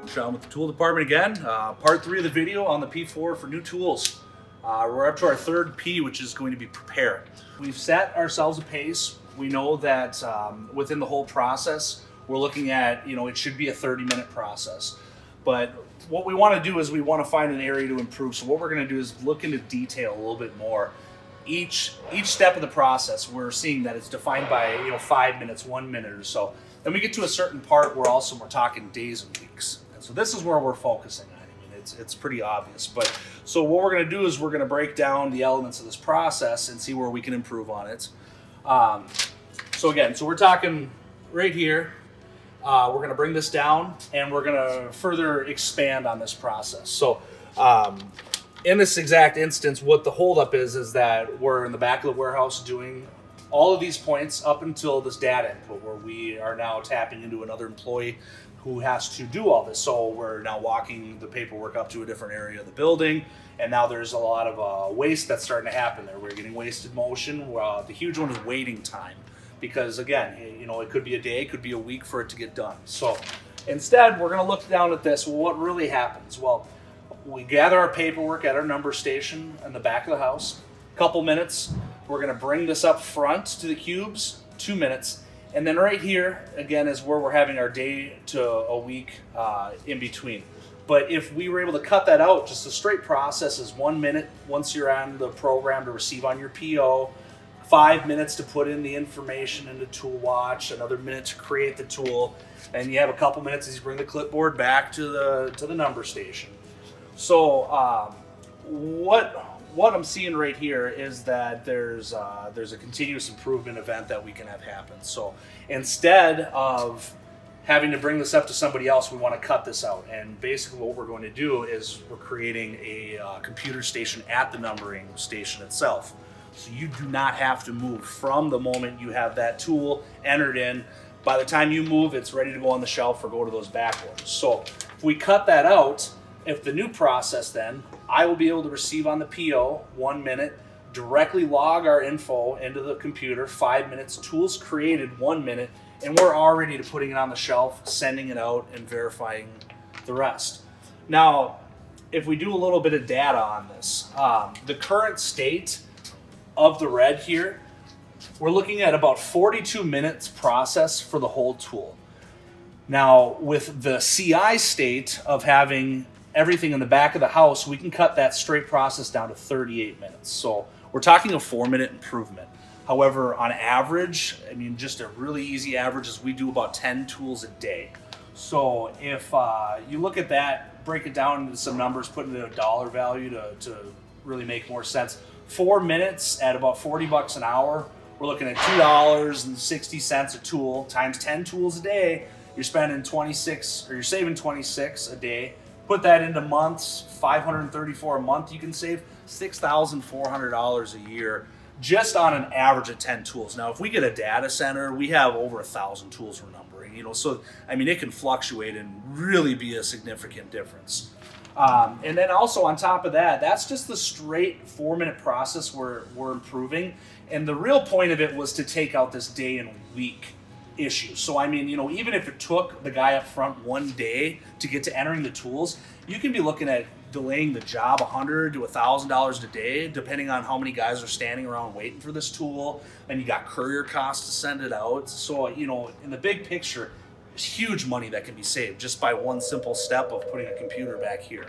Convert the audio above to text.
Sean with the tool department again. Part 3 of the video on the P4 for new tools. We're up to our third P, which is going to be prepare. We've set ourselves a pace. We know that within the whole process, we're looking at, it should be a 30-minute process. But what we want to do is we want to find an area to improve. So what we're going to do is look into detail a little bit more. Each step of the process, we're seeing that it's defined by 5 minutes, 1 minute or so. Then we get to a certain part where also we're talking days and weeks. And so this is where we're focusing on. I mean, it's pretty obvious. But so what we're going to do is we're going to break down the elements of this process and see where we can improve on it. So we're talking right here. We're going to bring this down and we're going to further expand on this process. So in this exact instance, what the holdup is that we're in the back of the warehouse doing all of these points up until this data input where we are now tapping into another employee who has to do all this. So we're now walking the paperwork up to a different area of the building, and now there's a lot of waste that's starting to happen there. We're getting wasted motion. The huge one is waiting time, because again, it could be a day, it could be a week for it to get done. So instead, we're going to look down at this. Well, what really happens? Well, we gather our paperwork at our number station in the back of the house. Couple minutes. We're going to bring this up front to the cubes, 2 minutes. And then right here, again, is where we're having our day to a week in between. But if we were able to cut that out, just the straight process is 1 minute once you're on the program to receive on your PO, 5 minutes to put in the information into ToolWatch, another minute to create the tool, and you have a couple minutes as you bring the clipboard back to the number station. So what I'm seeing right here is that there's a continuous improvement event that we can have happen. So instead of having to bring this up to somebody else, we want to cut this out. And basically what we're going to do is we're creating a computer station at the numbering station itself. So you do not have to move from the moment you have that tool entered in. By the time you move, it's ready to go on the shelf or go to those back orders. So if we cut that out, if the new process then, I will be able to receive on the PO 1 minute, directly log our info into the computer, 5 minutes, tools created 1 minute, and we're already putting it on the shelf, sending it out, and verifying the rest. Now, if we do a little bit of data on this, the current state of the red here, we're looking at about 42 minutes process for the whole tool. Now, with the CI state of having everything in the back of the house, we can cut that straight process down to 38 minutes. So we're talking a 4-minute improvement. However, on average, just a really easy average is we do about 10 tools a day. So if you look at that, break it down into some numbers, put it in a dollar value to really make more sense. 4 minutes at about $40 an hour, we're looking at $2.60 a tool times 10 tools a day. You're spending 26, or you're saving 26 a day. Put that into months, 534 a month, you can save $6,400 a year just on an average of 10 tools. Now, if we get a data center, we have over 1,000 tools we're numbering, so it can fluctuate and really be a significant difference. And then also on top of that, that's just the straight 4-minute process we're improving. And the real point of it was to take out this day and week issue. So even if it took the guy up front 1 day to get to entering the tools, you can be looking at delaying the job $100 to $1,000 a day, depending on how many guys are standing around waiting for this tool. And you got courier costs to send it out. So in the big picture, there's huge money that can be saved just by one simple step of putting a computer back here.